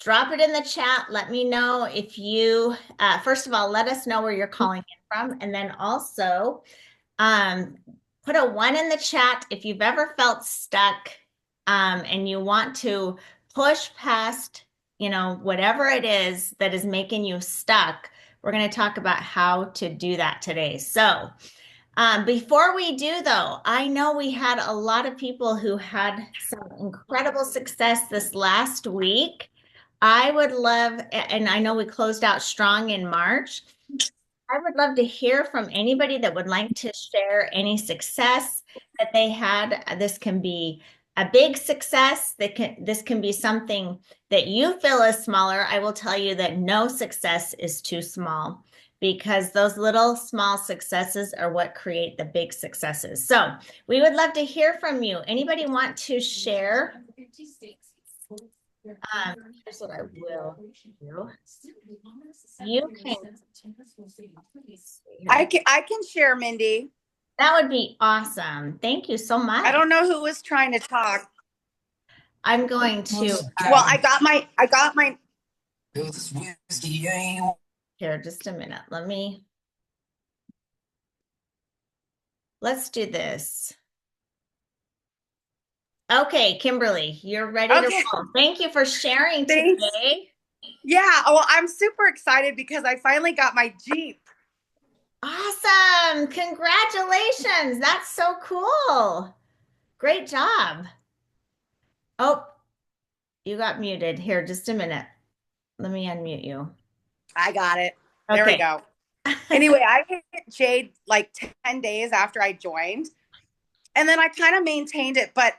drop it in the chat. Let me know if you, first of all, let us know where you're calling in from. And then also, um, put a one in the chat if you've ever felt stuck, and you want to push past, whatever it is that is making you stuck. We're going to talk about how to do that today. So, before we do, though, I know we had a lot of people who had some incredible success this last week. I would love, and I know we closed out strong in March. I would love to hear from anybody that would like to share any success that they had. This can be a big success. This can be something that you feel is smaller. I will tell you that no success is too small because those little small successes are what create the big successes. So we would love to hear from you. Anybody want to share? Here's what I will do. You can. I can share, Mindy. That would be awesome. Thank you so I much. don't know who was trying to talk. I'm going to Well, I got my here just a minute. Let's do this. Okay, Kimberly, you're ready to Okay. roll. Thank you for sharing Thanks. today. Yeah, well, I'm super excited because I finally got my Jeep. Awesome. Congratulations. That's so cool. Great job. Oh, you got muted. Here, just a minute. Let me unmute you. I got it. There we Okay. go. Anyway, I hit Jade like 10 days after I joined. And then I kind of maintained it, but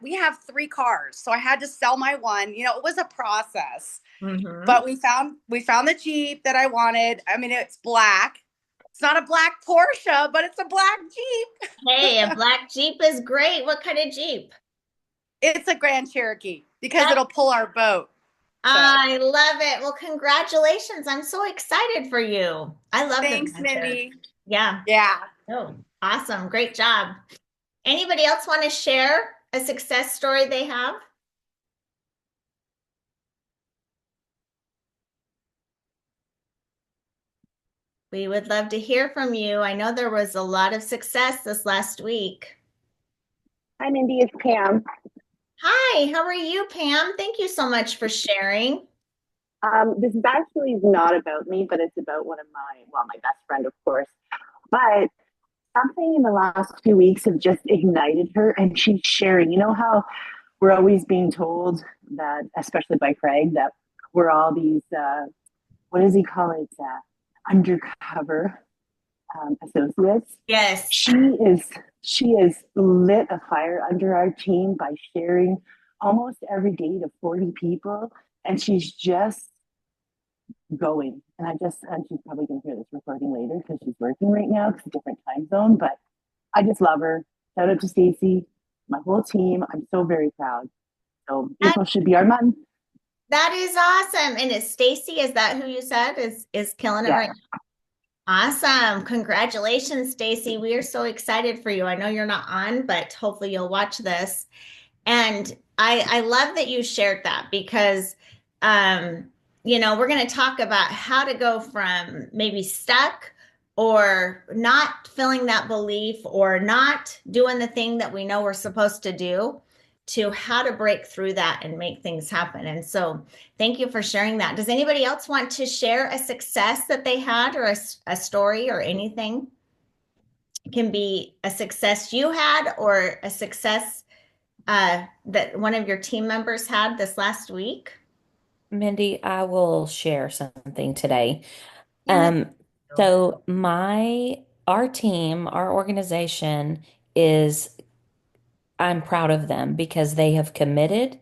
we have three cars. So I had to sell my one. It was a process. Mm-hmm. But we found the Jeep that I wanted. I mean, it's black. It's not a black Porsche, but it's a black Jeep. Hey, a black Jeep is great. What kind of Jeep? It's a Grand Cherokee because That it'll pull our boat. So I love it. Well, congratulations. I'm so excited for you. I love the thanks, adventure. Mindy. Yeah. Yeah. Oh, awesome. Great job. Anybody else want to share a success story they have? We would love to hear from you. I know there was a lot of success this last week. Hi, Mindy. It's Pam. Hi, how are you, Pam? Thank you so much for sharing. This is actually not about me, but it's about one of my best friend, of course. But something in the last few weeks have just ignited her, and she's sharing. You know how we're always being told that, especially by Craig, that we're all these, what does he call it, undercover associates. Yes. She is lit a fire under our team by sharing almost every day to 40 people, and she's just going. And she's probably going to hear this recording later because she's working right now because it's a different time zone. But I just love her. Shout out to Stacy, my whole team. I'm so very proud. So April should be our month. That is awesome. And it's Stacy, is that who you said is killing it Yeah. right now? Awesome. Congratulations, Stacy. We are so excited for you. I know you're not on, but hopefully you'll watch this. And I love that you shared that because we're going to talk about how to go from maybe stuck or not feeling that belief or not doing the thing that we know we're supposed to do to how to break through that and make things happen. And so thank you for sharing that. Does anybody else want to share a success that they had or a story or anything? It can be a success you had or a success that one of your team members had this last week? Mindy, I will share something today. Yeah. Um, so our team, our organization is, I'm proud of them because they have committed,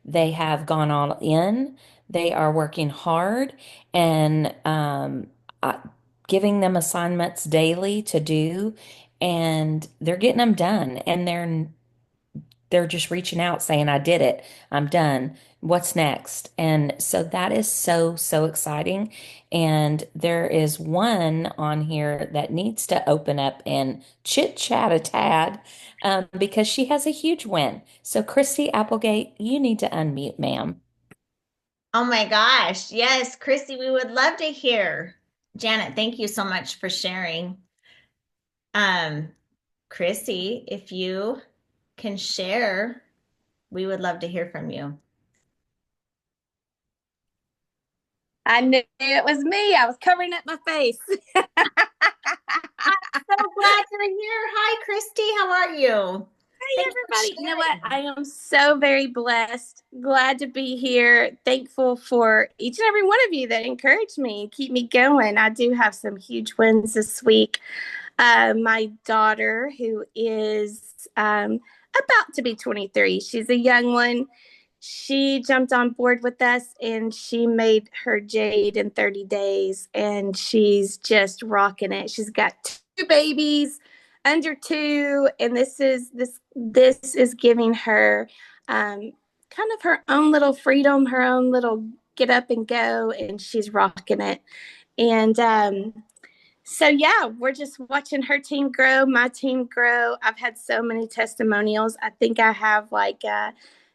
they have gone all in, they are working hard and giving them assignments daily to do, and they're getting them done, and they're just reaching out saying, I did it. I'm done. What's next? And so that is so, so exciting. And there is one on here that needs to open up and chit chat a tad because she has a huge win. So, Christy Applegate, you need to unmute, ma'am. Oh my gosh. Yes, Christy, we would love to hear. Janet, thank you so much for sharing. Um, Christy, if you can share, we would love to hear from you. I knew it was me. I was covering up my face. So glad you're here. Hi, Christy. How are you? Hey, Thanks for everybody. You know what? sharing. I am so very blessed. Glad to be here. Thankful for each and every one of you that encourage me and keep me going. I do have some huge wins this week. My daughter, who is about to be 23, she's a young one. She jumped on board with us and she made her jade in 30 days and she's just rocking it. She's got two babies under two, and this is giving her kind of her own little freedom, her own little get up and go, and she's rocking it. And so yeah, we're just watching her team grow, my team grow. I've had so many testimonials. I think I have like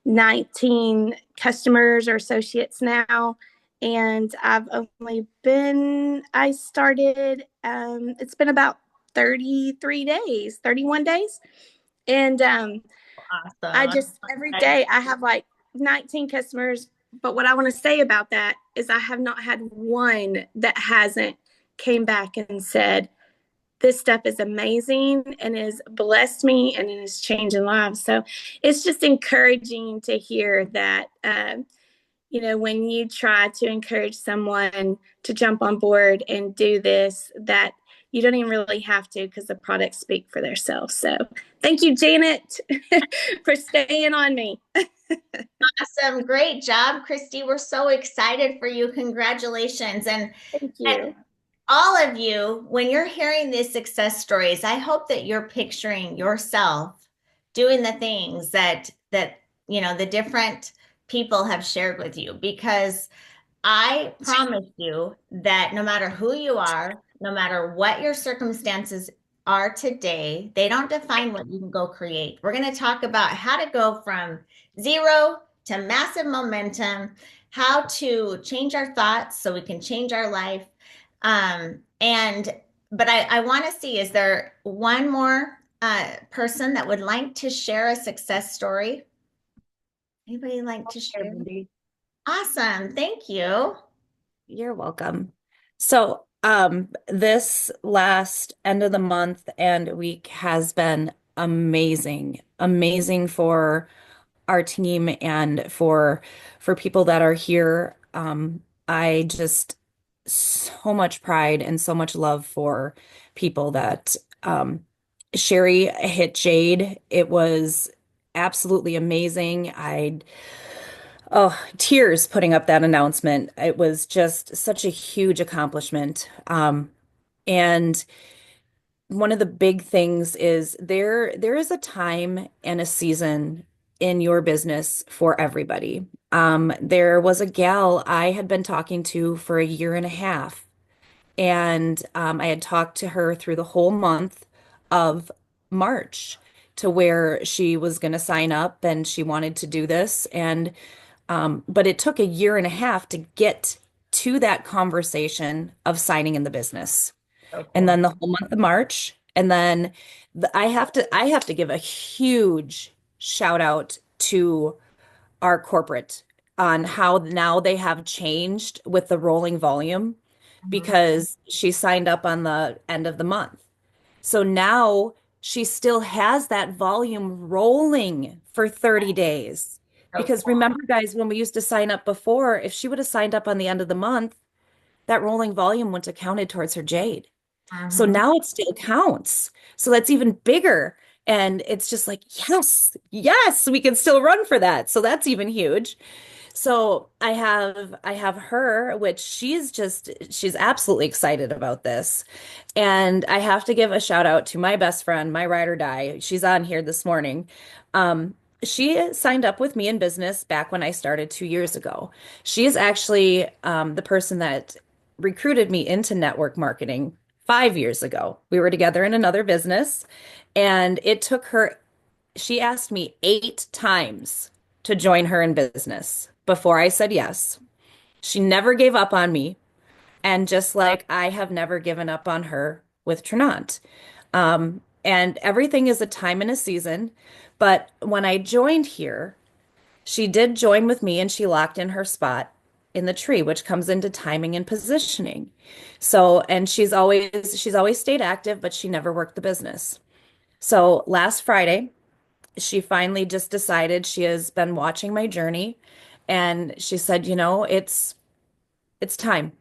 19 customers or associates now. And I started, it's been about 33 days, 31 days. And I Awesome. just, every day I have like 19 customers. But what I want to say about that is I have not had one that hasn't came back and said, this stuff is amazing and has blessed me and it is changing lives. So it's just encouraging to hear that, when you try to encourage someone to jump on board and do this, that you don't even really have to because the products speak for themselves. So thank you, Janet, for staying on me. Awesome. Great job, Christy. We're so excited for you. Congratulations. Thank And you. all of you, when you're hearing these success stories, I hope that you're picturing yourself doing the things that the different people have shared with you, because I promise you that no matter who you are, no matter what your circumstances are today, they don't define what you can go create. We're going to talk about how to go from zero to massive momentum, how to change our thoughts so we can change our life. But I want to see, is there one more person that would like to share a success story? Anybody like to Here, share? Mindy. Awesome. Thank you. You're welcome. So, this last end of the month and week has been amazing, amazing for our team and for people that are here. I just so much pride and so much love for people that Sherry hit Jade. It was absolutely amazing. Oh, tears putting up that announcement. It was just such a huge accomplishment. And one of the big things is there is a time and a season in your business for everybody. There was a gal I had been talking to for a year and a half, and I had talked to her through the whole month of March to where she was going to sign up and she wanted to do this. And but it took a year and a half to get to that conversation of signing in the business. So And cool. then the whole month of March. And then I have to give a huge shout out to our corporate on how now they have changed with the rolling volume Mhm. because she signed up on the end of the month. So now she still has that volume rolling for 30 days. So Because cool. remember, guys, when we used to sign up before, if she would have signed up on the end of the month, that rolling volume wouldn't have counted towards her Jade. So Mhm. now it still counts. So that's even bigger. And it's just like, yes, yes, we can still run for that. So that's even huge. So I have her, which she's absolutely excited about this. And I have to give a shout out to my best friend, my ride or die. She's on here this morning. She signed up with me in business back when I started 2 years ago. She is actually the person that recruited me into network marketing 5 years ago. We were together in another business, and it took her, she asked me 8 times to join her in business before I said yes. She never gave up on me. And just like I have never given up on her with Trinant. And everything is a time and a season. But when I joined here, she did join with me and she locked in her spot in the tree, which comes into timing and positioning. So, and she's always stayed active, but she never worked the business. So last Friday, she finally just decided she has been watching my journey and she said, it's time.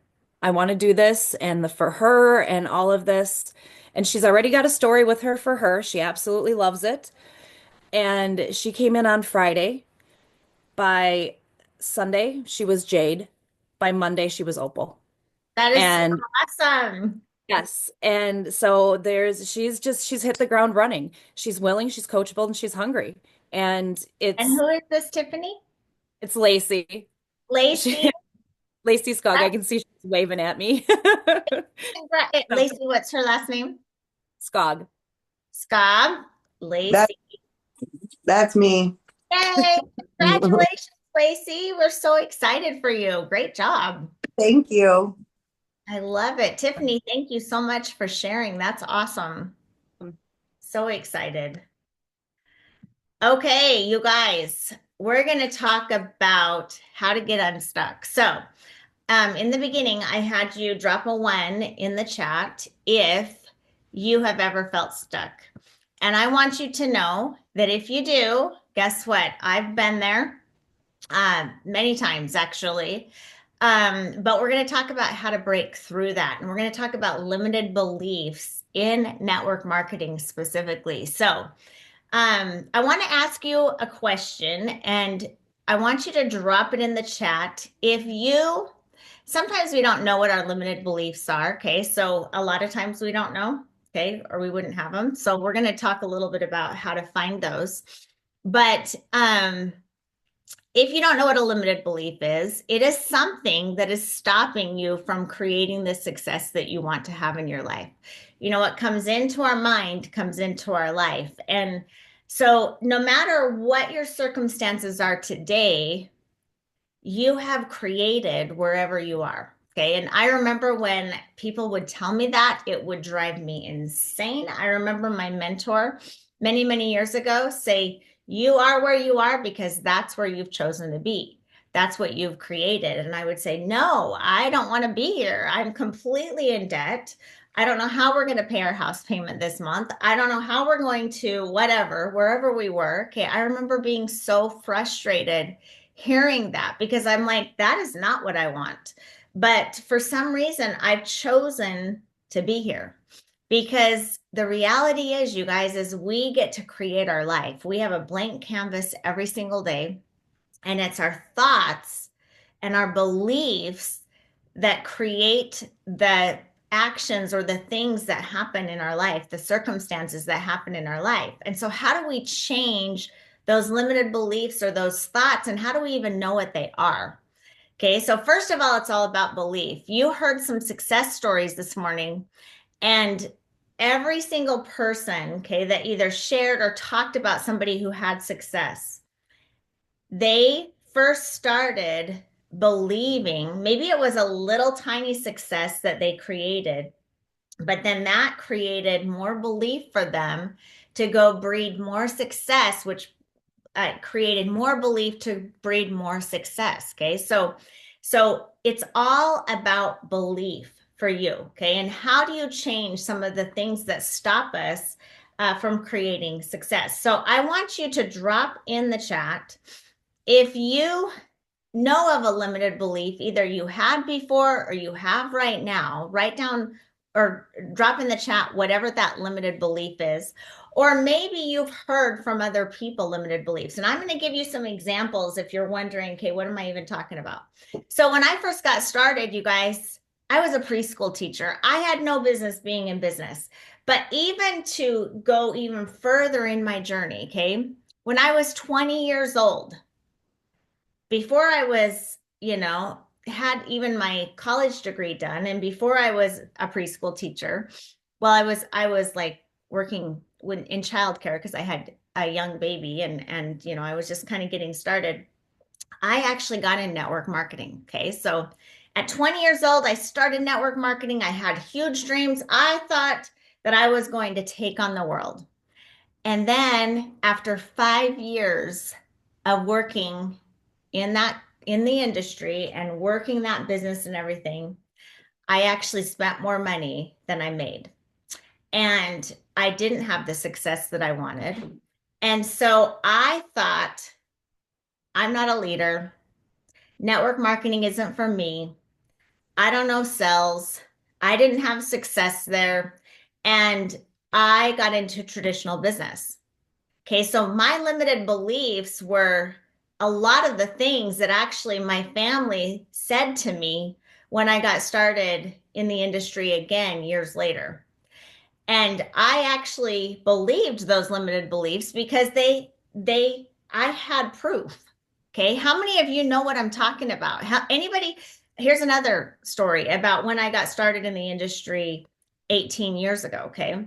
I want to do this and the for her and all of this. And she's already got a story with her for her. She absolutely loves it. And she came in on Friday. By Sunday, she was Jade. By Monday, she was Opal. That is so And awesome. yes, and so she's hit the ground running. She's willing, she's coachable, and she's hungry. And And it's who is this, Tiffany? it's Lacey. Lacey. She, Lacey Skog. I That's can see she's waving at me. Lacey, what's her last name? Skog. Scob. That Lacey. that's me. Yay! Congratulations, Lacey. We're so excited for you. Great job. Thank you. I love it. Tiffany, thank you so much for sharing. That's awesome. So excited. Okay, you guys, we're going to talk about how to get unstuck. So, in the beginning, I had you drop a 1 in the chat if you have ever felt stuck. And I want you to know that if you do, guess what? I've been there many times, actually. But we're going to talk about how to break through that. And we're going to talk about limited beliefs in network marketing specifically. So, I want to ask you a question and I want you to drop it in the chat. Sometimes we don't know what our limited beliefs are. Okay. So a lot of times we don't know. Okay. Or we wouldn't have them. So we're going to talk a little bit about how to find those. But, if you don't know what a limited belief is, it is something that is stopping you from creating the success that you want to have in your life. What comes into our mind comes into our life. And so, no matter what your circumstances are today, you have created wherever you are. Okay. And I remember when people would tell me that, it would drive me insane. I remember my mentor many, many years ago say, you are where you are because that's where you've chosen to be. That's what you've created. And I would say, no, I don't want to be here. I'm completely in debt. I don't know how we're going to pay our house payment this month. I don't know how we're going to whatever, wherever we were. Okay. I remember being so frustrated hearing that because I'm like, that is not what I want. But for some reason, I've chosen to be here because the reality is, you guys, is we get to create our life. We have a blank canvas every single day, and it's our thoughts and our beliefs that create the actions or the things that happen in our life, the circumstances that happen in our life. And so, how do we change those limited beliefs or those thoughts? And how do we even know what they are? Okay, so first of all, it's all about belief. You heard some success stories this morning, and every single person, okay, that either shared or talked about somebody who had success, they first started believing, maybe it was a little tiny success that they created, but then that created more belief for them to go breed more success, which created more belief to breed more success. Okay. So it's all about belief for you. Okay. And how do you change some of the things that stop us from creating success? So I want you to drop in the chat if you know of a limited belief, either you had before or you have right now. Write down or drop in the chat whatever that limited belief is. Or maybe you've heard from other people limited beliefs. And I'm going to give you some examples if you're wondering, okay, what am I even talking about? So when I first got started, you guys, I was a preschool teacher. I had no business being in business. But even to go even further in my journey, okay, when I was 20 years old, before I was, had even my college degree done, and before I was a preschool teacher, well, I was like working in childcare because I had a young baby, and I was just kind of getting started. I actually got in network marketing. Okay. So at 20 years old, I started network marketing. I had huge dreams. I thought that I was going to take on the world. And then after 5 years of working in the industry and working that business and everything, I actually spent more money than I made. And I didn't have the success that I wanted. And so I thought, I'm not a leader. Network marketing isn't for me. I don't know sales. I didn't have success there. And I got into traditional business. Okay, so my limited beliefs were a lot of the things that actually my family said to me when I got started in the industry again years later. And I actually believed those limited beliefs because I had proof. Okay. How many of you know what I'm talking about? Anybody? Here's another story about when I got started in the industry 18 years ago. Okay.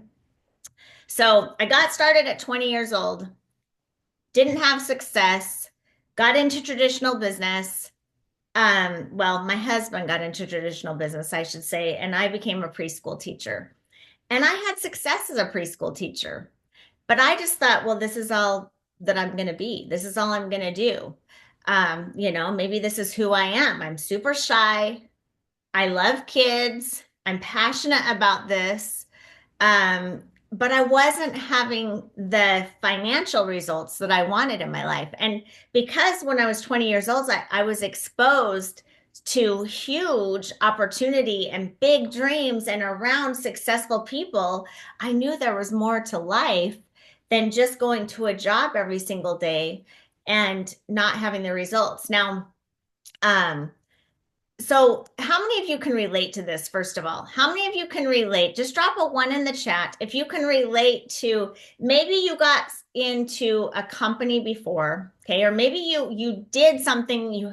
So I got started at 20 years old, didn't have success, got into traditional business. Well, my husband got into traditional business, I should say, and I became a preschool teacher. And I had success as a preschool teacher. But I just thought, well, this is all that I'm going to be. This is all I'm going to do. Maybe this is who I am. I'm super shy. I love kids. I'm passionate about this. Um, but I wasn't having the financial results that I wanted in my life. And because when I was 20 years old, I was exposed to huge opportunity and big dreams and around successful people, I knew there was more to life than just going to a job every single day and not having the results. Now, um, so, how many of you can relate to this, first of all? How many of you can relate? Just drop a one in the chat if you can relate to maybe you got into a company before, okay, or maybe you did something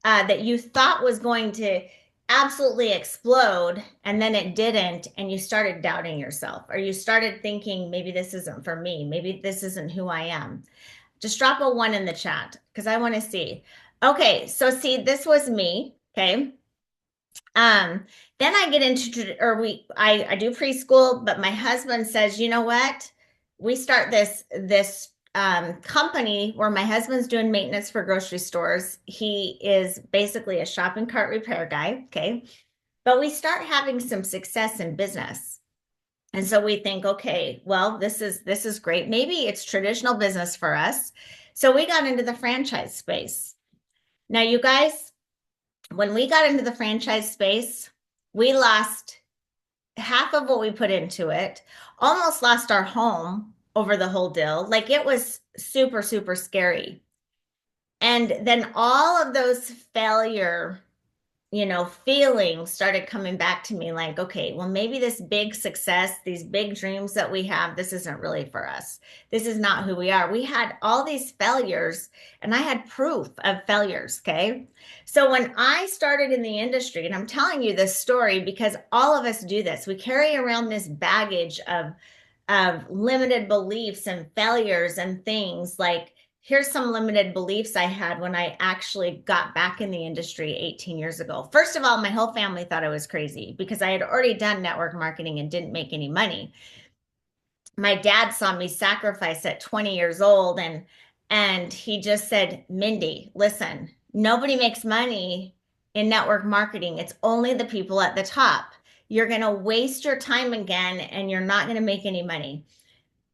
that you thought was going to absolutely explode and then it didn't, and you started doubting yourself, or you started thinking maybe this isn't for me, maybe this isn't who I am. Just drop a one in the chat because I want to see. Okay, so see, this was me, okay? Um, then I get into, I do preschool, but my husband says, you know what? We start this company where my husband's doing maintenance for grocery stores. He is basically a shopping cart repair guy, okay? But we start having some success in business. And so we think, okay, well, this is great. Maybe it's traditional business for us. So we got into the franchise space. Now, you guys, when we got into the franchise space, we lost half of what we put into it, almost lost our home over the whole deal. Like it was super, super scary. And then all of those failure, feelings started coming back to me like, okay, well, maybe this big success, these big dreams that we have, this isn't really for us. This is not who we are. We had all these failures and I had proof of failures. Okay. So when I started in the industry, and I'm telling you this story because all of us do this, we carry around this baggage of limited beliefs and failures and things like, here's some limited beliefs I had when I actually got back in the industry 18 years ago. First of all, my whole family thought I was crazy because I had already done network marketing and didn't make any money. My dad saw me sacrifice at 20 years old and he just said, Mindy, listen, nobody makes money in network marketing. It's only the people at the top. You're going to waste your time again and you're not going to make any money.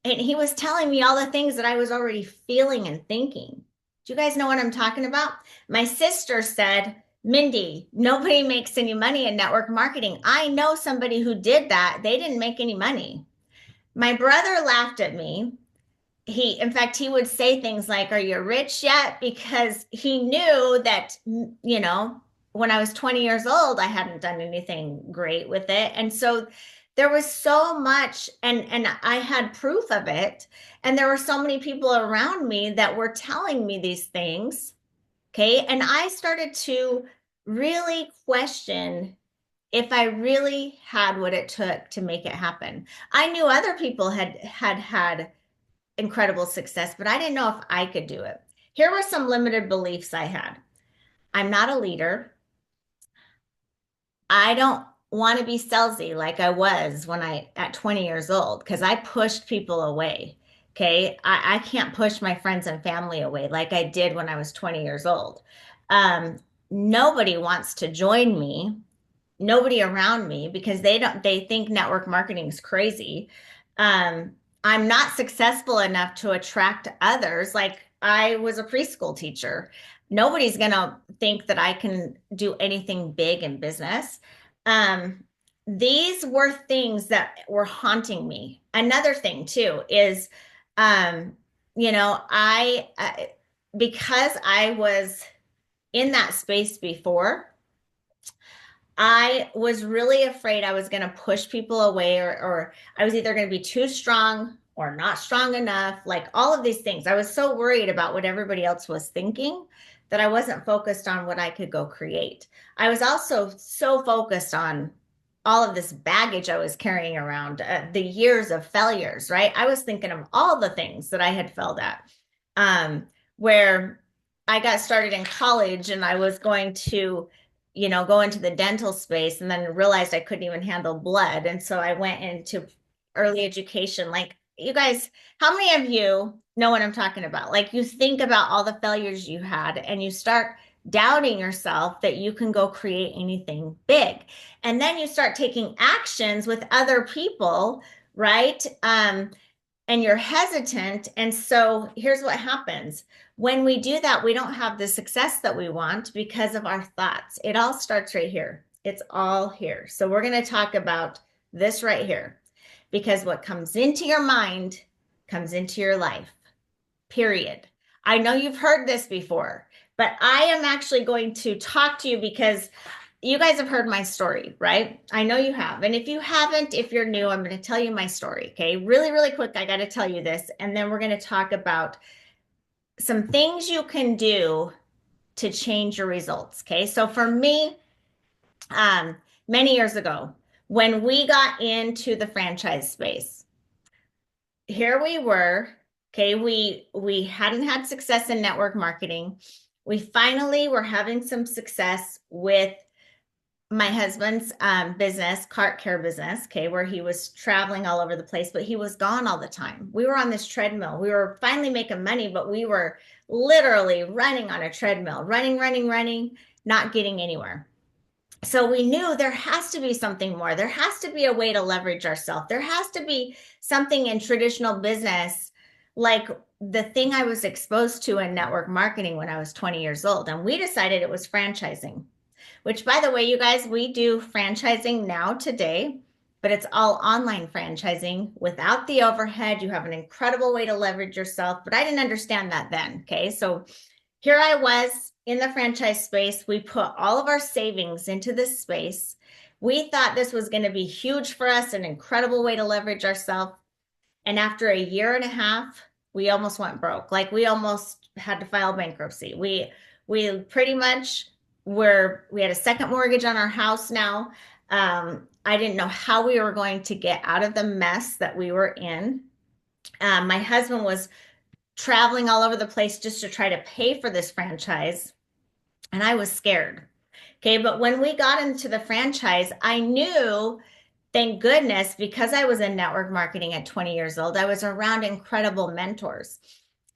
And he was telling me all the things that I was already feeling and thinking. Do you guys know what I'm talking about? My sister said, Mindy, nobody makes any money in network marketing. I know somebody who did that. They didn't make any money. My brother laughed at me. In fact, he would say things like, are you rich yet? Because he knew that, when I was 20 years old, I hadn't done anything great with it. And so there was so much, and I had proof of it. And there were so many people around me that were telling me these things. Okay. And I started to really question if I really had what it took to make it happen. I knew other people had incredible success, but I didn't know if I could do it. Here were some limited beliefs I had. I'm not a leader. I don't want to be salesy like I was when at 20 years old, because I pushed people away. Okay. I can't push my friends and family away like I did when I was 20 years old. Um, Nobody wants to join me, nobody around me, because they think network marketing is crazy. Um, I'm not successful enough to attract others. Like, I was a preschool teacher. Nobody's gonna think that I can do anything big in business. Um, these were things that were haunting me. Another thing too is, um, I because I was in that space before, I was really afraid I was going to push people away, or I was either going to be too strong or not strong enough, like all of these things. I was so worried about what everybody else was thinking that I wasn't focused on what I could go create. I was also so focused on all of this baggage I was carrying around, the years of failures, right? I was thinking of all the things that I had failed at. Where I got started in college and I was going to go into the dental space, and then realized I couldn't even handle blood. And so I went into early education. Like, you guys, how many of you know what I'm talking about? Like, you think about all the failures you had and you start doubting yourself that you can go create anything big. And then you start taking actions with other people, right? And you're hesitant. And so here's what happens. When we do that, we don't have the success that we want because of our thoughts. It all starts right here. It's all here. So we're going to talk about this right here, because what comes into your mind comes into your life, period. I know you've heard this before, but I am actually going to talk to you because you guys have heard my story, right? I know you have. And if you haven't, if you're new, I'm going to tell you my story. Okay. Really, really quick. I got to tell you this. And then we're going to talk about some things you can do to change your results. Okay. So for me, um, many years ago, when we got into the franchise space, here we were. Okay. We hadn't had success in network marketing. We finally were having some success with my husband's business, cart care business, okay, where he was traveling all over the place, but he was gone all the time. We were on this treadmill. We were finally making money, but we were literally running on a treadmill, running, running, running, not getting anywhere. So we knew there has to be something more. There has to be a way to leverage ourselves. There has to be something in traditional business, like the thing I was exposed to in network marketing when I was 20 years old. And we decided it was franchising. Which, by the way, you guys, we do franchising now today, but it's all online franchising without the overhead. You have an incredible way to leverage yourself, but I didn't understand that then. Okay. So here I was in the franchise space. We put all of our savings into this space. We thought this was going to be huge for us, an incredible way to leverage ourselves. And after a year and a half, we almost went broke. Like, we almost had to file bankruptcy. We pretty much we had a second mortgage on our house now. I didn't know how we were going to get out of the mess that we were in. My husband was traveling all over the place just to try to pay for this franchise, and I was scared. Okay, but when we got into the franchise, I knew, thank goodness, because I was in network marketing at 20 years old, I was around incredible mentors.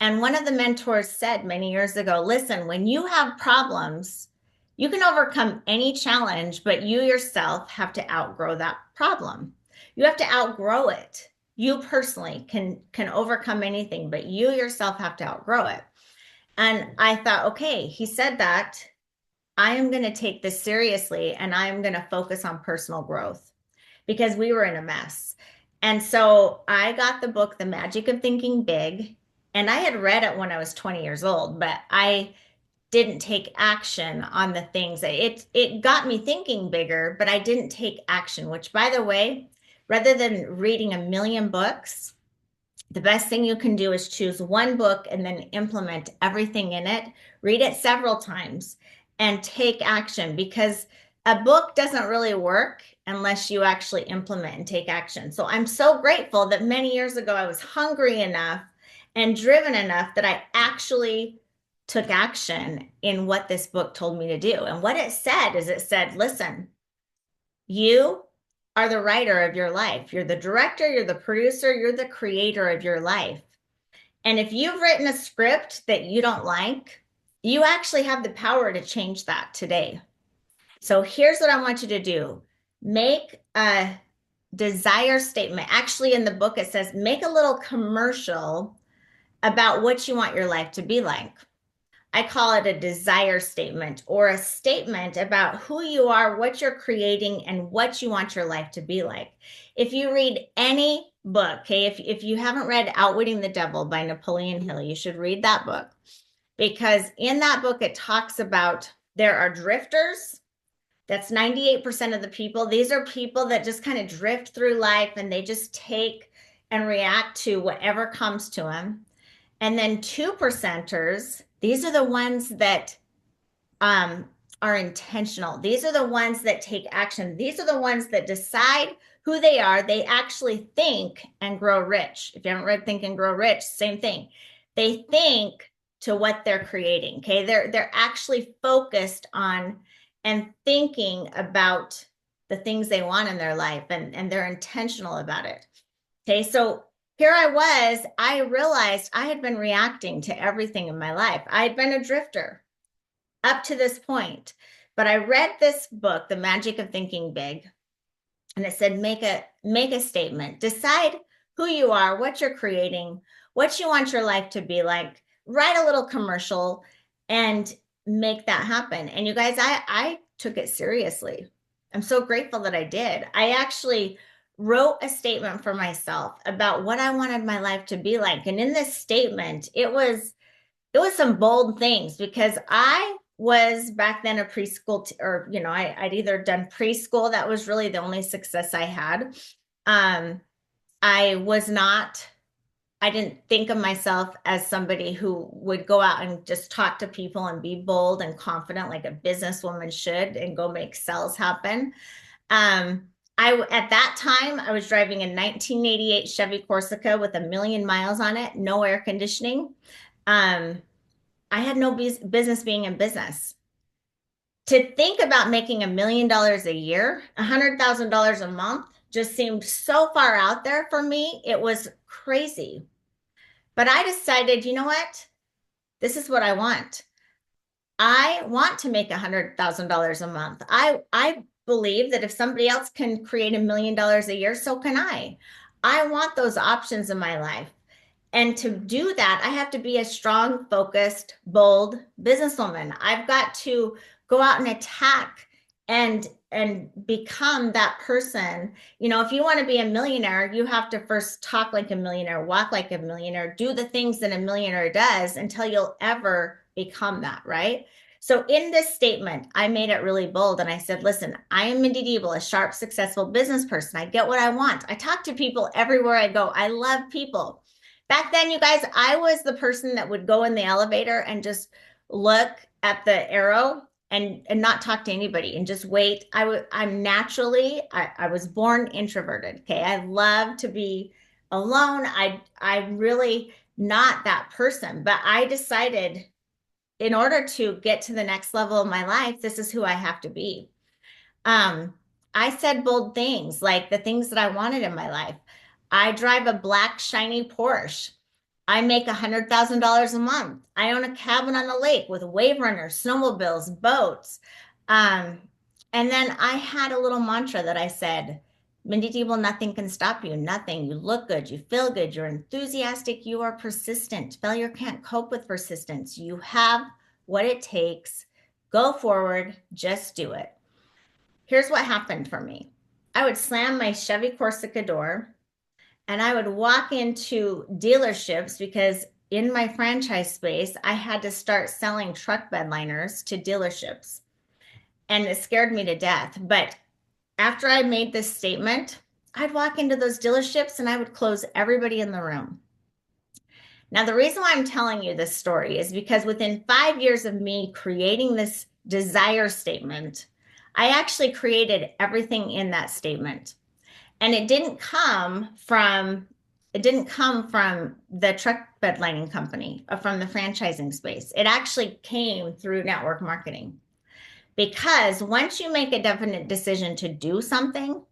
And one of the mentors said many years ago, listen, when you have problems, you can overcome any challenge, but you yourself have to outgrow that problem. You have to outgrow it. You personally can overcome anything, but you yourself have to outgrow it. And I thought, okay, he said that. I am going to take this seriously, and I am going to focus on personal growth, because we were in a mess. And so I got the book, The Magic of Thinking Big, and I had read it when I was 20 years old, but I didn't take action on the things. It got me thinking bigger, but I didn't take action, which, by the way, rather than reading a million books, the best thing you can do is choose one book and then implement everything in it. Read it several times and take action, because a book doesn't really work unless you actually implement and take action. So I'm so grateful that many years ago I was hungry enough and driven enough that I actually took action in what this book told me to do. And what it said is it said, listen, you are the writer of your life. You're the director, you're the producer, you're the creator of your life. And if you've written a script that you don't like, you actually have the power to change that today. So here's what I want you to do. Make a desire statement. Actually, in the book, it says make a little commercial about what you want your life to be like. I call it a desire statement or a statement about who you are, what you're creating, and what you want your life to be like. If you read any book, okay, if you haven't read Outwitting the Devil by Napoleon Hill, you should read that book because in that book, it talks about there are drifters. That's 98% of the people. These are people that just kind of drift through life and they just take and react to whatever comes to them. And then 2%ers, these are the ones that um, are intentional. These are the ones that take action. These are the ones that decide who they are. They actually think and grow rich. If you haven't read Think and Grow Rich, same thing. They think to what they're creating. Okay. They're actually focused on and thinking about the things they want in their life and they're intentional about it. Okay. So here I realized I had been reacting to everything in my life. I had been a drifter up to this point. But I read this book, The Magic of Thinking Big, and it said make a statement. Decide who you are, what you're creating, what you want your life to be like. Write a little commercial and make that happen. And you guys, I took it seriously. I'm so grateful that I did. I actually wrote a statement for myself about what I wanted my life to be like. And in this statement, it was some bold things because I was back then a preschool or I'd either done preschool. That was really the only success I had. I was not, I didn't think of myself as somebody who would go out and just talk to people and be bold and confident like a businesswoman should and go make sales happen. At that time, I was driving a 1988 Chevy Corsica with 1,000,000 miles on it, no air conditioning. I had no business being in business. To think about making $1,000,000 a year, $100,000 a month just seemed so far out there for me. It was crazy. But I decided, you know what? This is what I want. I want to make $100,000 a month. I believe that if somebody else can create $1,000,000 a year, so can I. I want those options in my life. And to do that, I have to be a strong, focused, bold businesswoman. I've got to go out and attack and become that person. If you want to be a millionaire, you have to first talk like a millionaire, walk like a millionaire, do the things that a millionaire does until you'll ever become that, right? So in this statement, I made it really bold and I said, listen, I am Mindy Deeble, a sharp, successful business person. I get what I want. I talk to people everywhere I go. I love people. Back then, you guys, I was the person that would go in the elevator and just look at the arrow and not talk to anybody and just wait. I was born introverted. Okay. I love to be alone. I'm really not that person, but I decided in order to get to the next level of my life, this is who I have to be. I said bold things like the things that I wanted in my life. I drive a black, shiny Porsche. I make $100,000 a month. I own a cabin on the lake with wave runners, snowmobiles, boats. And then I had a little mantra that I said, Mindy Deeble, nothing can stop you. Nothing. You look good. You feel good. You're enthusiastic. You are persistent. Failure can't cope with persistence. You have what it takes. Go forward. Just do it. Here's what happened for me. I would slam my Chevy Corsica door and I would walk into dealerships because in my franchise space, I had to start selling truck bed liners to dealerships. And it scared me to death. But after I made this statement, I'd walk into those dealerships and I would close everybody in the room. Now, the reason why I'm telling you this story is because within 5 years of me creating this desire statement, I actually created everything in that statement. And it didn't come from it didn't come from the truck bed lining company or from the franchising space. It actually came through network marketing. Because once you make a definite decision to do something,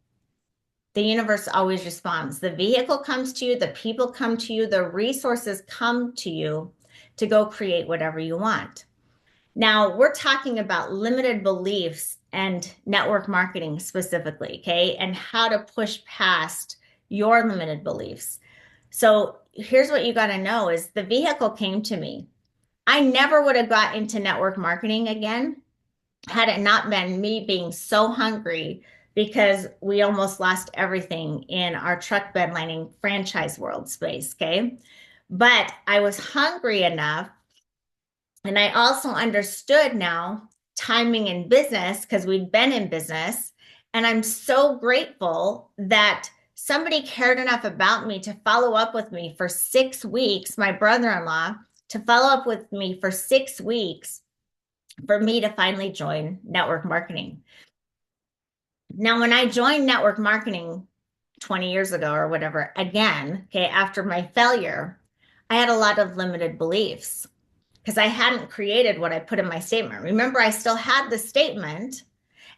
the universe always responds. The vehicle comes to you, the people come to you, the resources come to you to go create whatever you want. Now, we're talking about limited beliefs and network marketing specifically, okay, and how to push past your limited beliefs. So here's what you got to know is the vehicle came to me. I never would have got into network marketing again had it not been me being so hungry because we almost lost everything in our truck bed lining franchise world space, okay? But I was hungry enough, and I also understood now timing in business because we'd been in business. And I'm so grateful that somebody cared enough about me to follow up with me for 6 weeks, my brother-in-law, to follow up with me for 6 weeks for me to finally join network marketing. Now, when I joined network marketing 20 years ago or whatever, again, okay, after my failure, I had a lot of limited beliefs because I hadn't created what I put in my statement. Remember, I still had the statement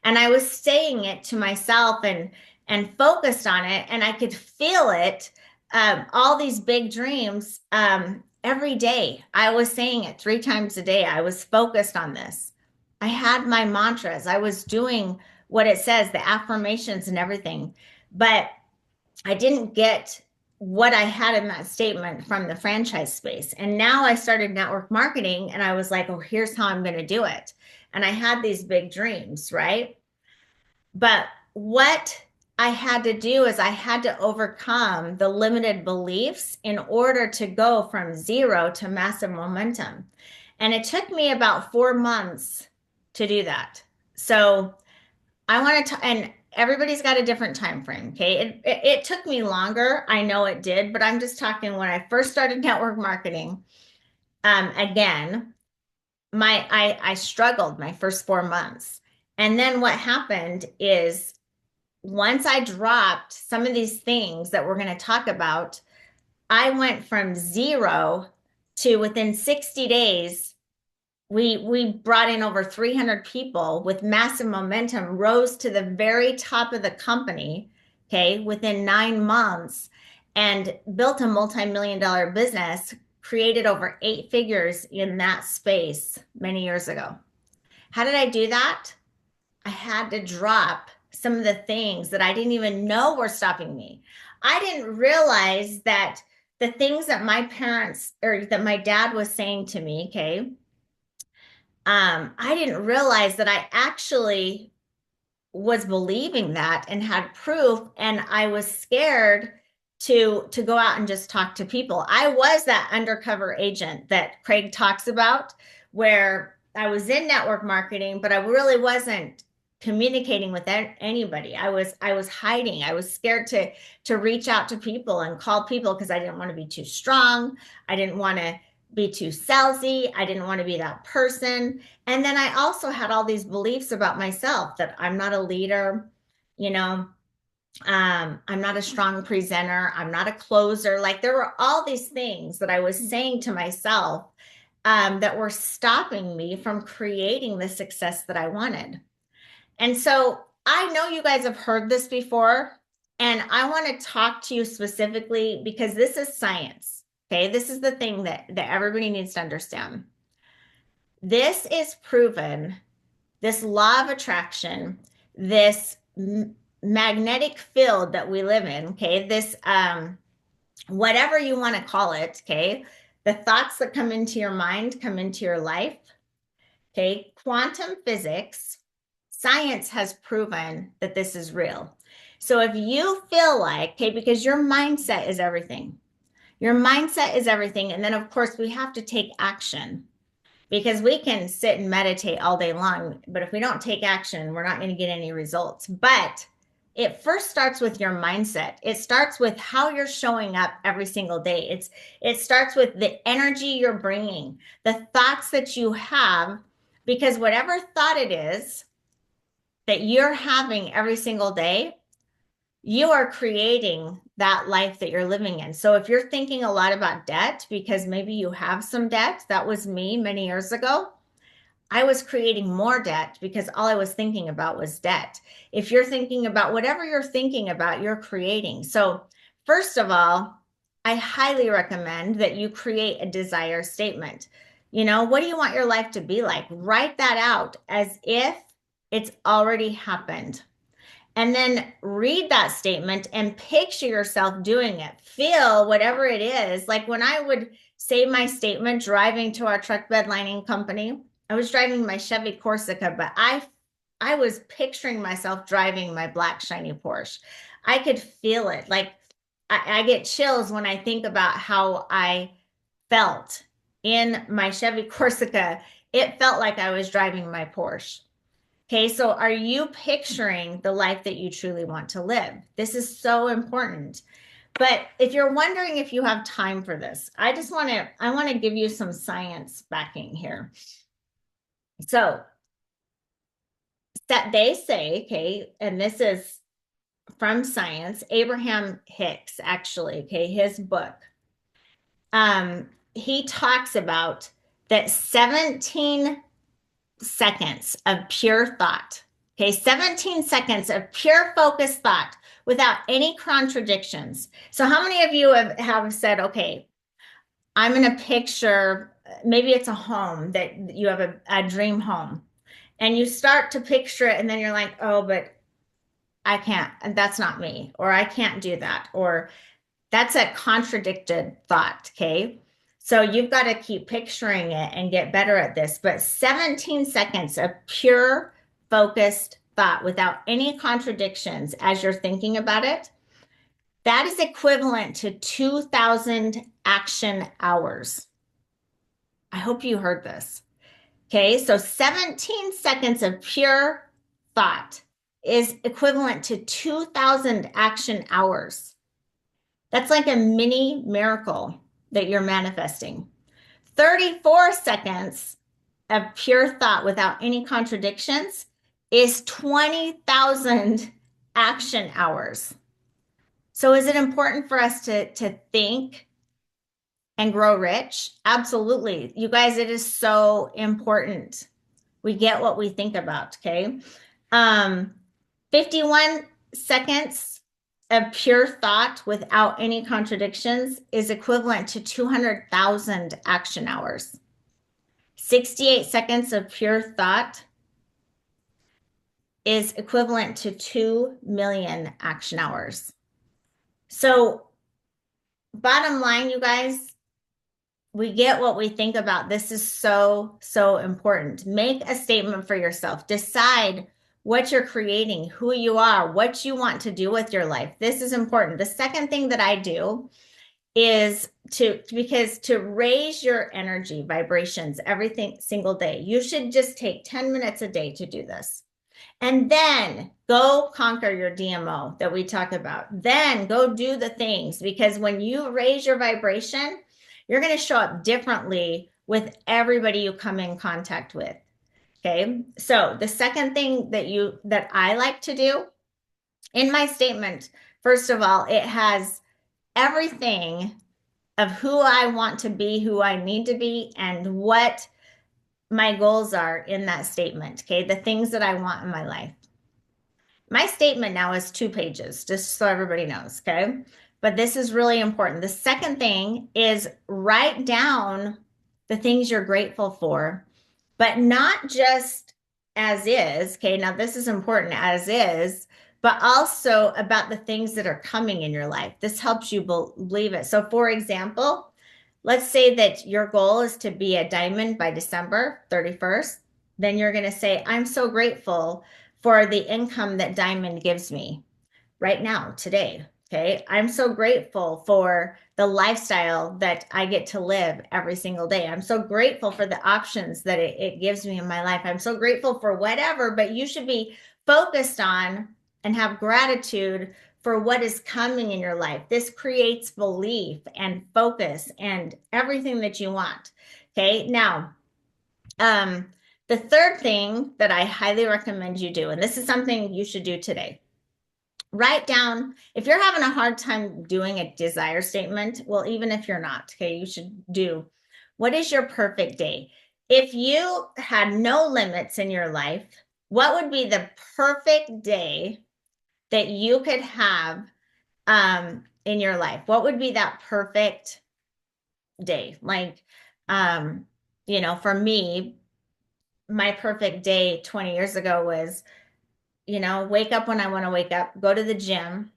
and I was saying it to myself and focused on it, and I could feel it. All these big dreams every day. I was saying it 3 times a day. I was focused on this. I had my mantras. I was doing what it says, the affirmations and everything, but I didn't get what I had in that statement from the franchise space. And now I started network marketing and I was like, oh, here's how I'm going to do it. And I had these big dreams, right? But what I had to do is I had to overcome the limited beliefs in order to go from zero to massive momentum. And it took me about 4 months to do that. So I want to, and everybody's got a different time frame. Okay. It took me longer. I know it did, but I'm just talking when I first started network marketing. Again, I struggled my first 4 months. And then what happened is once I dropped some of these things that we're going to talk about, I went from zero to within 60 days. We brought in over 300 people with massive momentum, rose to the very top of the company, okay, within 9 months, and built a multi-million-dollar business, created over 8 figures in that space many years ago. How did I do that? I had to drop some of the things that I didn't even know were stopping me. I didn't realize that the things that my parents or that my dad was saying to me, okay, I didn't realize that I actually was believing that and had proof, and I was scared to go out and just talk to people. I was that undercover agent that Craig talks about, where I was in network marketing, but I really wasn't communicating with anybody. I was hiding. I was scared to reach out to people and call people because I didn't want to be too strong. I didn't want to be too salesy. I didn't want to be that person. And then I also had all these beliefs about myself that I'm not a leader, you know, I'm not a strong presenter. I'm not a closer. Like there were all these things that I was saying to myself that were stopping me from creating the success that I wanted. And so I know you guys have heard this before, and I want to talk to you specifically because this is science. Okay, this is the thing that everybody needs to understand. This is proven, this law of attraction, this magnetic field that we live in, okay, this whatever you want to call it, okay, the thoughts that come into your mind come into your life, okay, quantum physics, science has proven that this is real. So if you feel like, okay, because your mindset is everything, your mindset is everything, and then of course we have to take action. Because we can sit and meditate all day long, but if we don't take action, we're not going to get any results. But it first starts with your mindset. It starts with how you're showing up every single day. It starts with the energy you're bringing, the thoughts that you have, because whatever thought it is that you're having every single day, you are creating that life that you're living in. So if you're thinking a lot about debt because maybe you have some debt, that was me many years ago. I was creating more debt because all I was thinking about was debt. If you're thinking about whatever you're thinking about, you're creating. So, first of all, I highly recommend that you create a desire statement. What do you want your life to be like? Write that out as if it's already happened. And then read that statement and picture yourself doing it. Feel whatever it is. Like when I would say my statement driving to our truck bed lining company, I was driving my Chevy Corsica, but I was picturing myself driving my black shiny Porsche. I could feel it. Like I get chills when I think about how I felt in my Chevy Corsica. It felt like I was driving my Porsche. Okay, so are you picturing the life that you truly want to live? This is so important. But if you're wondering if you have time for this, I want to give you some science backing here. So that they say, okay, and this is from science, Abraham Hicks, actually, okay, his book. He talks about that 17 seconds of pure thought. Okay, 17 seconds of pure focused thought without any contradictions. So, how many of you have said, okay, I'm going to picture, maybe it's a home that you have a dream home, and you start to picture it, and then you're like, oh, but I can't, and that's not me, or I can't do that, or that's a contradicted thought, okay? So you've got to keep picturing it and get better at this. But 17 seconds of pure focused thought without any contradictions as you're thinking about it, that is equivalent to 2,000 action hours. I hope you heard this. Okay, so 17 seconds of pure thought is equivalent to 2,000 action hours. That's like a mini miracle that you're manifesting. 34 seconds of pure thought without any contradictions is 20,000 action hours. So is it important for us to think and grow rich? Absolutely. You guys, it is so important. We get what we think about, okay? 51 seconds of pure thought without any contradictions is equivalent to 200,000 action hours. 68 seconds of pure thought is equivalent to 2 million action hours. So, bottom line, you guys, we get what we think about. This is so, so important. Make a statement for yourself. Decide what you're creating, who you are, what you want to do with your life. This is important. The second thing that I do is to raise your energy vibrations every single day. You should just take 10 minutes a day to do this. And then go conquer your DMO that we talk about. Then go do the things, because when you raise your vibration, you're going to show up differently with everybody you come in contact with. Okay. So the second thing that I like to do in my statement, first of all, it has everything of who I want to be, who I need to be, and what my goals are in that statement. Okay. The things that I want in my life. My statement now is 2 pages, just so everybody knows. Okay. But this is really important. The second thing is write down the things you're grateful for, but not just as is. Okay. Now, this is important as is, but also about the things that are coming in your life. This helps you believe it. So, for example, let's say that your goal is to be a diamond by December 31st. Then you're going to say, I'm so grateful for the income that Diamond gives me right now, today. Okay. I'm so grateful for the lifestyle that I get to live every single day. I'm so grateful for the options that it gives me in my life. I'm so grateful for whatever, but you should be focused on and have gratitude for what is coming in your life. This creates belief and focus and everything that you want. Okay. Now, the third thing that I highly recommend you do, and this is something you should do today, write down, if you're having a hard time doing a desire statement, well, even if you're not, okay, you should do, what is your perfect day? If you had no limits in your life, what would be the perfect day that you could have in your life? What would be that perfect day? Like, for me, my perfect day 20 years ago was, wake up when I want to wake up, go to the gym,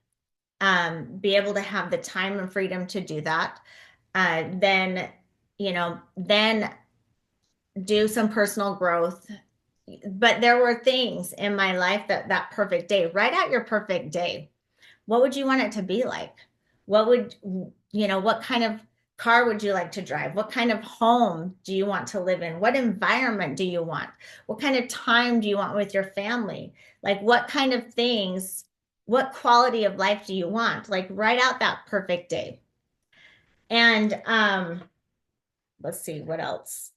be able to have the time and freedom to do that. Then do some personal growth. But there were things in my life that perfect day, write out your perfect day. What would you want it to be like? What kind of car would you like to drive? What kind of home do you want to live in? What environment do you want? What kind of time do you want with your family? Like, what kind of things, what quality of life do you want? Like, write out that perfect day. And let's see, what else?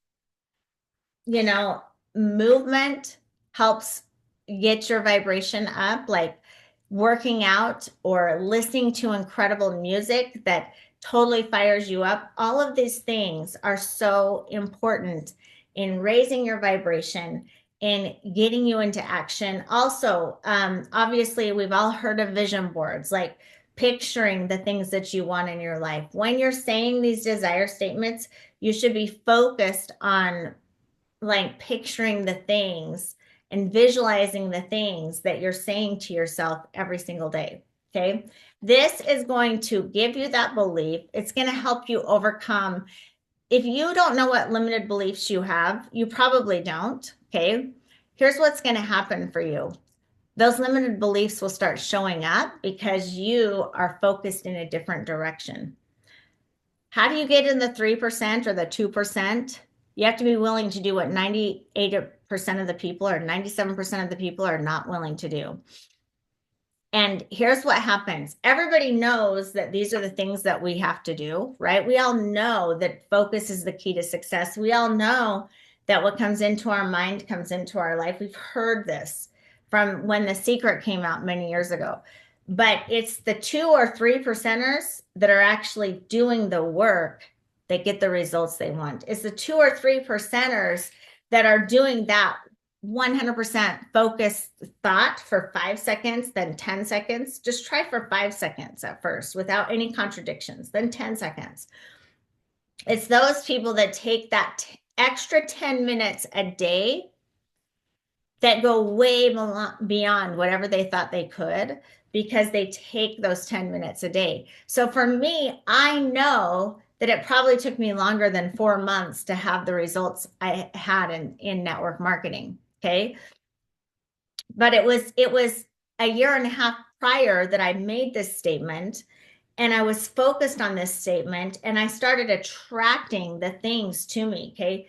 Movement helps get your vibration up, like working out or listening to incredible music that totally fires you up. All of these things are so important in raising your vibration and getting you into action. Also, obviously, we've all heard of vision boards, like picturing the things that you want in your life. When you're saying these desire statements, you should be focused on like picturing the things and visualizing the things that you're saying to yourself every single day. Okay. This is going to give you that belief. It's going to help you overcome. If you don't know what limited beliefs you have, you probably don't. Okay. Here's what's going to happen for you. Those limited beliefs will start showing up because you are focused in a different direction. How do you get in the 3% or the 2%? You have to be willing to do what 98% of the people or 97% of the people are not willing to do. And here's what happens. Everybody knows that these are the things that we have to do, right? We all know that focus is the key to success. We all know that what comes into our mind comes into our life. We've heard this from when The Secret came out many years ago. But it's the 2 or 3%ers that are actually doing the work that get the results they want. It's the 2 or 3%ers that are doing that 100% focused thought for 5 seconds, then 10 seconds. Just try for 5 seconds at first without any contradictions, then 10 seconds. It's those people that take that extra 10 minutes a day that go way beyond whatever they thought they could because they take those 10 minutes a day. So for me, I know that it probably took me longer than 4 months to have the results I had in network marketing. Okay. But it was a year and a half prior that I made this statement, and I was focused on this statement, and I started attracting the things to me. Okay.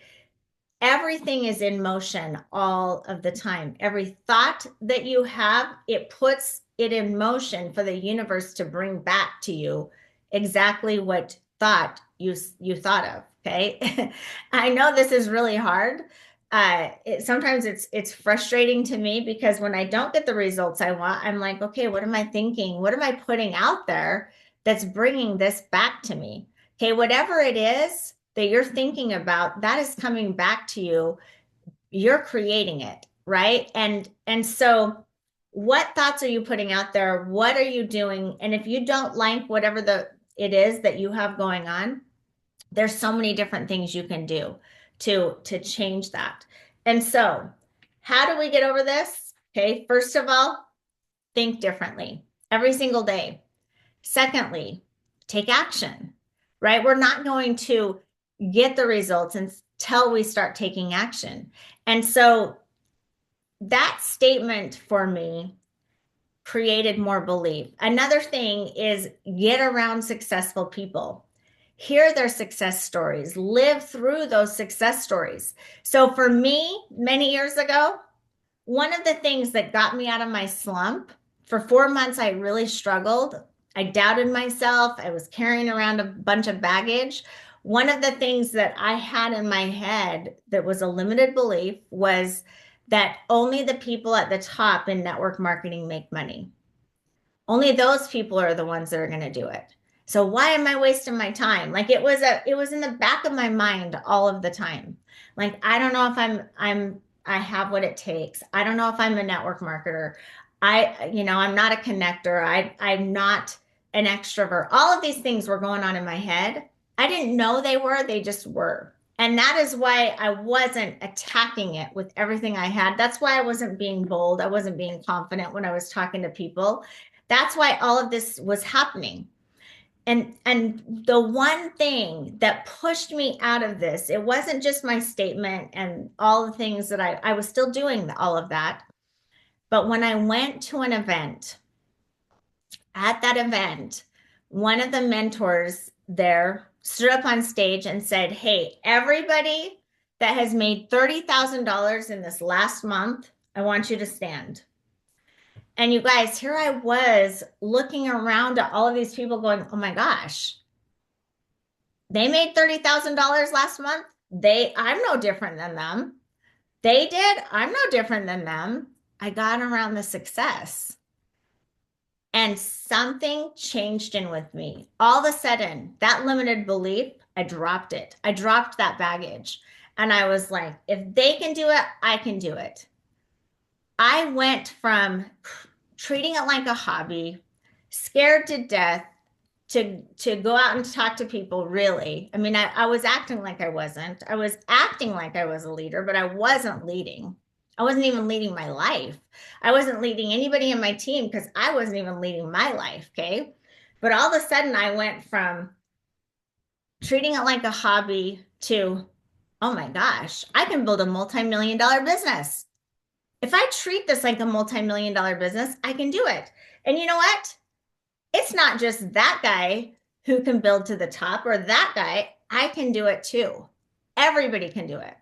Everything is in motion all of the time. Every thought that you have, it puts it in motion for the universe to bring back to you exactly what thought you thought of. Okay. I know this is really hard. Sometimes it's frustrating to me because when I don't get the results I want, I'm like, okay, what am I thinking? What am I putting out there that's bringing this back to me? Okay, whatever it is that you're thinking about, that is coming back to you. You're creating it, right? And so what thoughts are you putting out there? What are you doing? And if you don't like whatever it is that you have going on, there's so many different things you can do to change that. And so, how do we get over this? Okay, first of all, think differently every single day. Secondly, take action, right? We're not going to get the results until we start taking action. And so that statement for me created more belief. Another thing is get around successful people. Hear their success stories, live through those success stories. So for me, many years ago, one of the things that got me out of my slump, for 4 months, I really struggled. I doubted myself. I was carrying around a bunch of baggage. One of the things that I had in my head that was a limited belief was that only the people at the top in network marketing make money. Only those people are the ones that are going to do it. So why am I wasting my time? Like it was in the back of my mind all of the time. Like I don't know if I have what it takes. I don't know if I'm a network marketer. I'm not a connector. I'm not an extrovert. All of these things were going on in my head. I didn't know they were, they just were. And that is why I wasn't attacking it with everything I had. That's why I wasn't being bold. I wasn't being confident when I was talking to people. That's why all of this was happening. And the one thing that pushed me out of this, it wasn't just my statement and all the things that I was still doing all of that. But when I went to an event, at that event, one of the mentors there stood up on stage and said, "Hey, everybody that has made $30,000 in this last month, I want you to stand." And you guys, here I was looking around at all of these people going, "Oh my gosh, they made $30,000 last month. I'm no different than them. They did. I'm no different than them." I got around the success and something changed in with me. All of a sudden, that limited belief, I dropped it. I dropped that baggage. And I was like, if they can do it, I can do it. I went from treating it like a hobby, scared to death, to go out and talk to people, really. I mean, I was acting like I wasn't. I was acting like I was a leader, but I wasn't leading. I wasn't even leading my life. I wasn't leading anybody in my team because I wasn't even leading my life, okay? But all of a sudden, I went from treating it like a hobby to, oh my gosh, I can build a multi-million dollar business. If I treat this like a multi-million dollar business, I can do it. And you know what? It's not just that guy who can build to the top or that guy. I can do it too. Everybody can do it.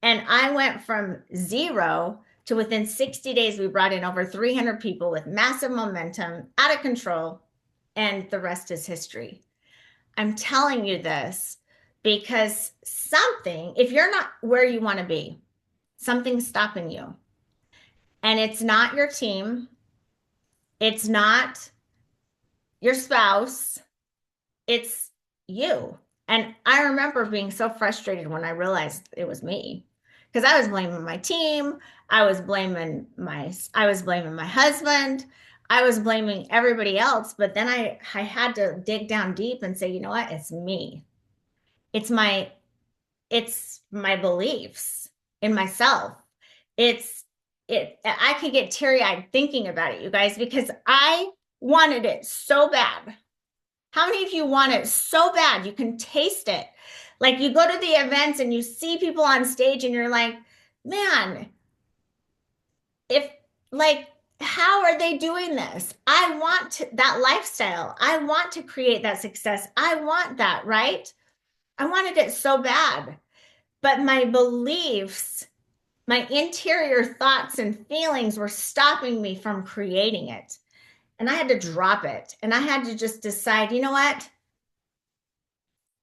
And I went from zero to within 60 days, we brought in over 300 people with massive momentum, out of control, and the rest is history. I'm telling you this because if you're not where you want to be, something's stopping you. And it's not your team, it's not your spouse, it's you. And I remember being so frustrated when I realized it was me because I was blaming my team. I was blaming my husband. I was blaming everybody else. But then I had to dig down deep and say, you know what? It's me. It's my, it's my beliefs in myself. I could get teary-eyed thinking about it, you guys, because I wanted it so bad. How many of you want it so bad? You can taste it. Like you go to the events and you see people on stage and you're like, man, if like, how are they doing this? I want that lifestyle. I want to create that success. I want that, right? I wanted it so bad. But my beliefs, my interior thoughts and feelings were stopping me from creating it. And I had to drop it. And I had to just decide, you know what?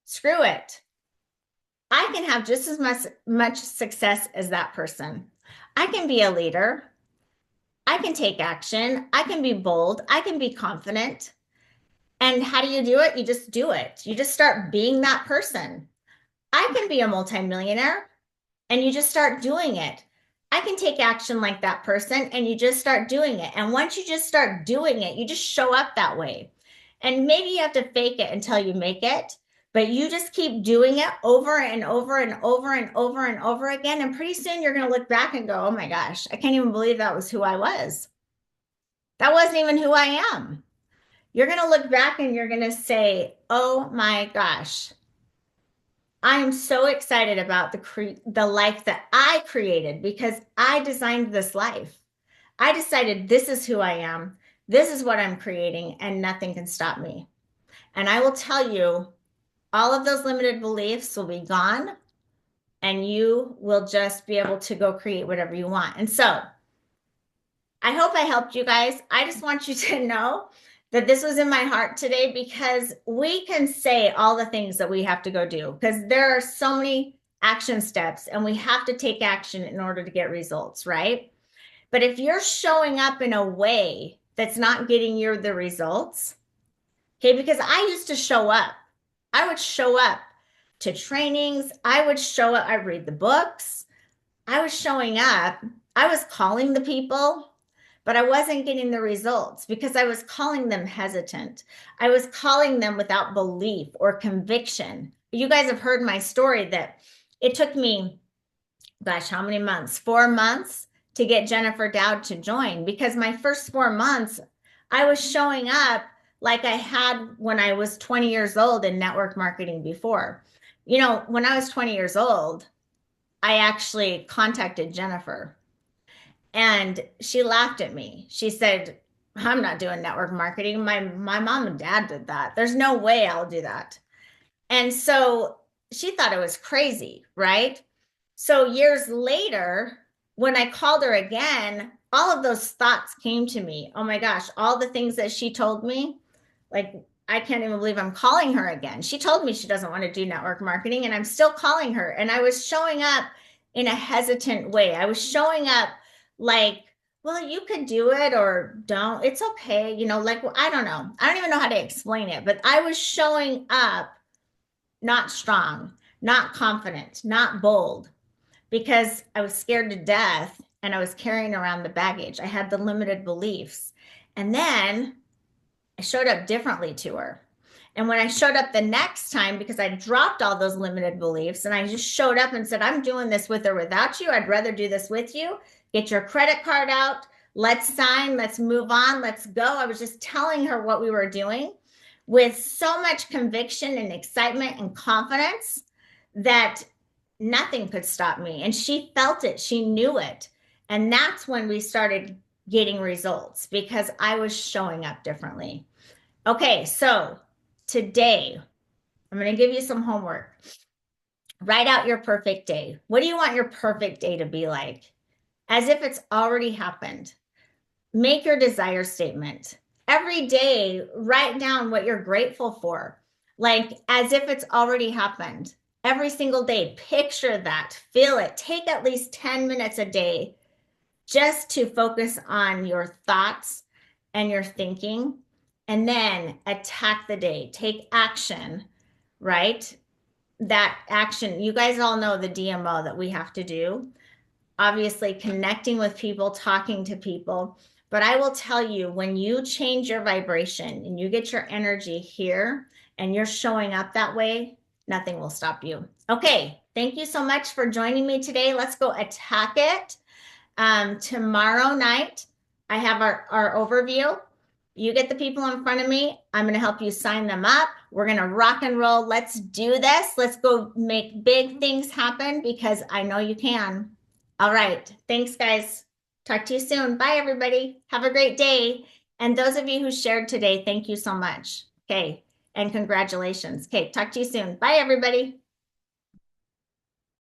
Screw it. I can have just as much success as that person. I can be a leader. I can take action. I can be bold. I can be confident. And how do you do it? You just do it. You just start being that person. I can be a multimillionaire and you just start doing it. I can take action like that person and you just start doing it. And once you just start doing it, you just show up that way. And maybe you have to fake it until you make it, but you just keep doing it over and over and over and over and over again. And pretty soon you're going to look back and go, oh my gosh, I can't even believe that was who I was. That wasn't even who I am. You're going to look back and you're going to say, oh my gosh, I am so excited about the life that I created because I designed this life. I decided this is who I am. This is what I'm creating and nothing can stop me. And I will tell you, all of those limited beliefs will be gone and you will just be able to go create whatever you want. And so I hope I helped you guys. I just want you to know that this was in my heart today because we can say all the things that we have to go do because there are so many action steps and we have to take action in order to get results, right? But if you're showing up in a way that's not getting you the results. Okay, because I used to show up. I would show up to trainings. I would show up. I read the books. I was showing up. I was calling the people, but I wasn't getting the results because I was calling them hesitant. I was calling them without belief or conviction. You guys have heard my story that it took me, gosh, how many months? 4 months to get Jennifer Dowd to join, because my first 4 months, I was showing up like I had when I was 20 years old in network marketing before. You know, when I was 20 years old, I actually contacted Jennifer and she laughed at me. She said, I'm not doing network marketing. My mom and dad did that. There's no way I'll do that. And so she thought it was crazy, right? So years later, when I called her again, all of those thoughts came to me. Oh my gosh, all the things that she told me, like, I can't even believe I'm calling her again. She told me she doesn't want to do network marketing, and I'm still calling her. And I was showing up in a hesitant way. I was showing up like, well, you could do it or don't. It's okay. You know, like, I don't know. I don't even know how to explain it, but I was showing up not strong, not confident, not bold, because I was scared to death and I was carrying around the baggage. I had the limited beliefs. And then I showed up differently to her. And when I showed up the next time, because I dropped all those limited beliefs and I just showed up and said, I'm doing this with or without you. I'd rather do this with you. Get your credit card out. Let's sign. Let's move on. Let's go. I was just telling her what we were doing with so much conviction and excitement and confidence that nothing could stop me. And she felt it. She knew it. And that's when we started getting results, because I was showing up differently. Okay, so today I'm going to give you some homework. Write out your perfect day. What do you want your perfect day to be like? As if it's already happened. Make your desire statement. Every day, write down what you're grateful for, like as if it's already happened. Every single day, picture that, feel it. Take at least 10 minutes a day just to focus on your thoughts and your thinking, and then attack the day. Take action, right? That action, you guys all know the DMO that we have to do. Obviously, connecting with people, talking to people. But I will tell you, when you change your vibration and you get your energy here and you're showing up that way, nothing will stop you. Okay, thank you so much for joining me today. Let's go attack it. Tomorrow night, I have our overview. You get the people in front of me. I'm going to help you sign them up. We're going to rock and roll. Let's do this. Let's go make big things happen, because I know you can. All right. Thanks, guys. Talk to you soon. Bye, everybody. Have a great day. And those of you who shared today, thank you so much. Okay. And congratulations. Okay. Talk to you soon. Bye, everybody.